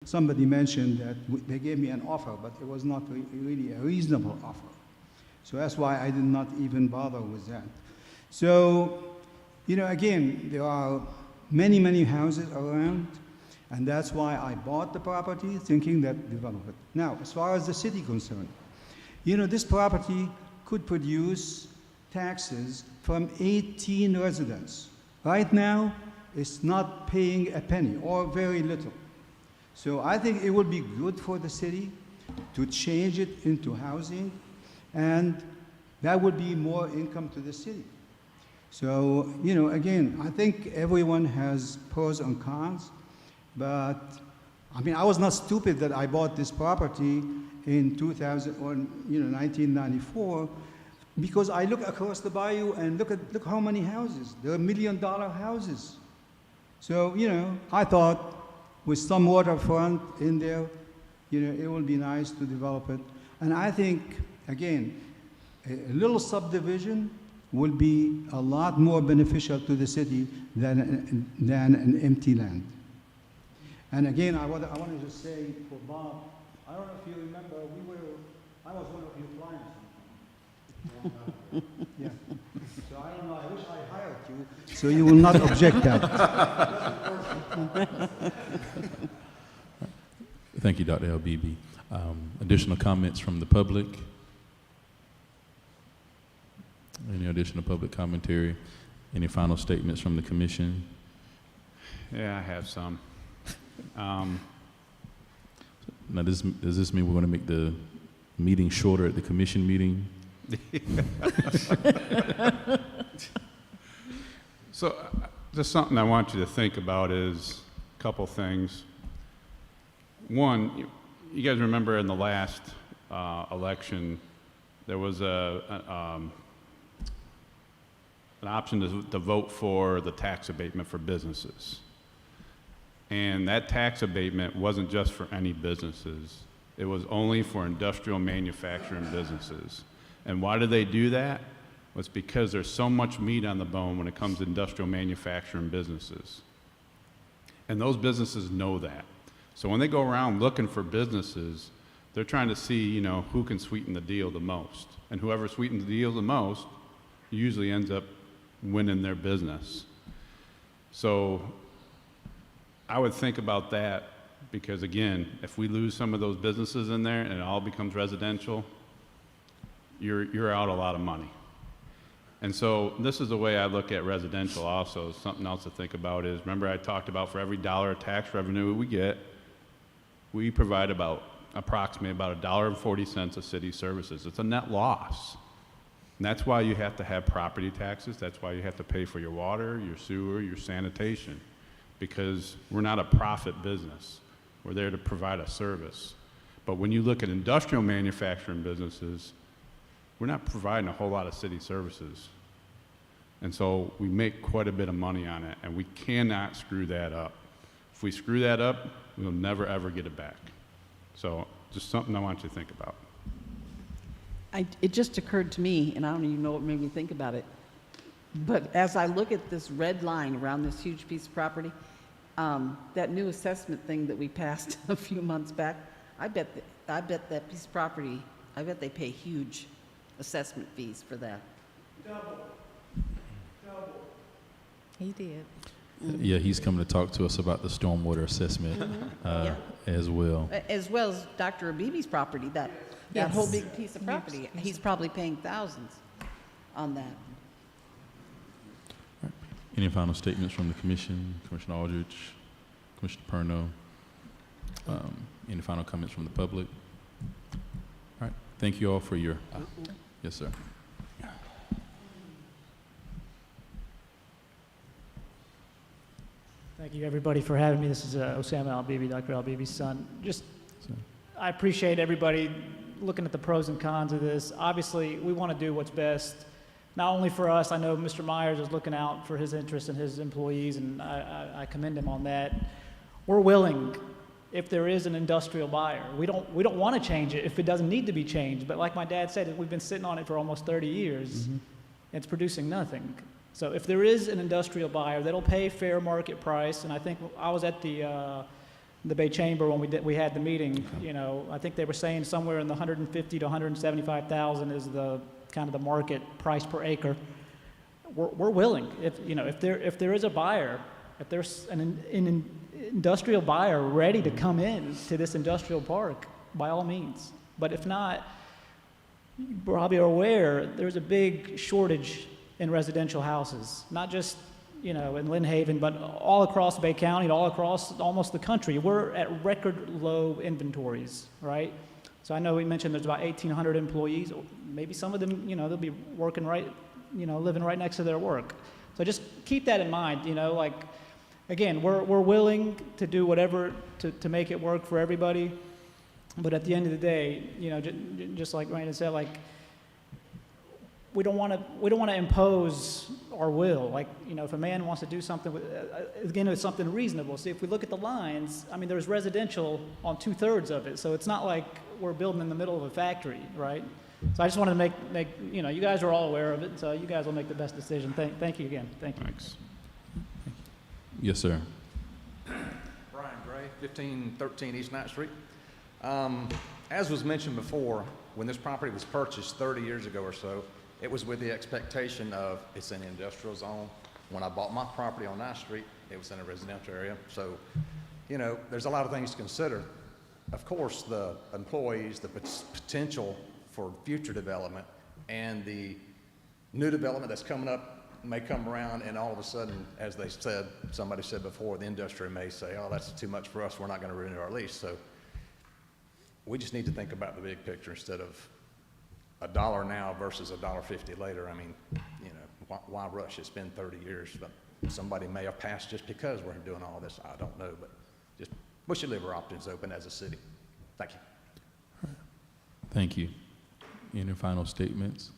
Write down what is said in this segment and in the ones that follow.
Somebody mentioned that they gave me an offer, but it was not really a reasonable offer. So that's why I did not even bother with that. So, again, there are many, many houses around, and that's why I bought the property, thinking that develop it. Now, as far as the city concerned, this property could produce taxes from 18 residents. Right now, it's not paying a penny or very little. So I think it would be good for the city to change it into housing, and that would be more income to the city. So, again, I think everyone has pros and cons, but I was not stupid that I bought this property in 1994, because I look across the bayou and look how many houses. There are $1 million houses. So, I thought with some waterfront in there, it would be nice to develop it. And I think, again, a little subdivision will be a lot more beneficial to the city than an empty land. And again, I want to just say for Bob, I don't know if you remember, I was one of your clients. Yeah. So I don't know, I wish I hired you, so you will not object that. Thank you, Dr. El-Bibi. Additional comments from the public? Any additional public commentary? Any final statements from the commission? Yeah, I have some. Now, does this mean we're going to make the meeting shorter at the commission meeting? So, just something I want you to think about is a couple things. One, you guys remember in the last election, there was an option to vote for the tax abatement for businesses. And that tax abatement wasn't just for any businesses. It was only for industrial manufacturing businesses. And why did they do that? Well, it's because there's so much meat on the bone when it comes to industrial manufacturing businesses. And those businesses know that. So when they go around looking for businesses, they're trying to see, who can sweeten the deal the most. And whoever sweetens the deal the most usually ends up winning their business. So I would think about that, because again, if we lose some of those businesses in there and it all becomes residential, you're out a lot of money. And so this is the way I look at residential also. Something else to think about is, remember I talked about for every dollar of tax revenue we get, we provide approximately about $1.40 of city services. It's a net loss. And that's why you have to have property taxes. That's why you have to pay for your water, your sewer, your sanitation, because we're not a profit business. We're there to provide a service. But when you look at industrial manufacturing businesses, we're not providing a whole lot of city services. And so we make quite a bit of money on it, and we cannot screw that up. If we screw that up, we'll never, ever get it back. So just something I want you to think about. It just occurred to me, and I don't even know what made me think about it, but as I look at this red line around this huge piece of property, that new assessment thing that we passed a few months back, I bet that piece of property, I bet they pay huge assessment fees for that. Double. He did. Yeah, he's coming to talk to us about the stormwater assessment Yeah. as well. As well as Dr. Abibi's property, that Yes. whole big piece of property. He's probably paying thousands on that. Any final statements from the commission? Commissioner Aldridge, Commissioner Perno? Any final comments from the public? All right, thank you all for your, yes, sir. Thank you, everybody, for having me. This is Osama El-Bibi, Dr. El-Bibi's son. I appreciate everybody looking at the pros and cons of this. Obviously, we want to do what's best, not only for us. I know Mr. Myers is looking out for his interests and his employees, and I commend him on that. We're willing, if there is an industrial buyer. We don't want to change it if it doesn't need to be changed. But like my dad said, we've been sitting on it for almost 30 years. Mm-hmm. It's producing nothing. So if there is an industrial buyer that'll pay fair market price, and I think I was at the the Bay Chamber when we had the meeting. You know, I think they were saying somewhere in the 150 to 175,000 is the kind of the market price per acre. We're willing, if there is a buyer, if there's an industrial buyer ready to come in to this industrial park, by all means. But if not, you probably are aware there's a big shortage in residential houses, not just in Lynn Haven, but all across Bay County, all across almost the country. We're at record low inventories, right? So I know we mentioned there's about 1,800 employees. Maybe some of them, they'll be working living right next to their work. So just keep that in mind, again, we're willing to do whatever to make it work for everybody. But at the end of the day, just like Brandon said, we don't want to impose our will. If a man wants to do something, again, it's something reasonable. See, if we look at the lines, I mean, there's residential on 2/3 of it, so it's not like we're building in the middle of a factory, right? So I just wanted to make you guys are all aware of it, so you guys will make the best decision. Thank you again. Thank you. Thanks. Yes, sir. Brian Gray, 1513 East Ninth Street. As was mentioned before, when this property was purchased 30 years ago or so, it was with the expectation of it's in an industrial zone. When I bought my property on Ninth Street, it was in a residential area. So, there's a lot of things to consider. Of course, the employees, the potential for future development, and the new development that's coming up may come around, and all of a sudden, as somebody said before, the industry may say, oh, that's too much for us, we're not going to renew our lease. So we just need to think about the big picture instead of $1 now versus $1.50 later. I mean, why rush? It's been 30 years, but somebody may have passed just because we're doing all this. I don't know, but just we should leave our options open as a city. Thank you. Thank you. Any final statements?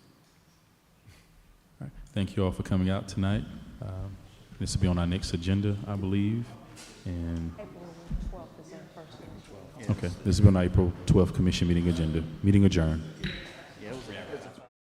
All right. Thank you all for coming out tonight. This will be on our next agenda, I believe. And okay, this will be on our April 12th commission meeting agenda. Meeting adjourned.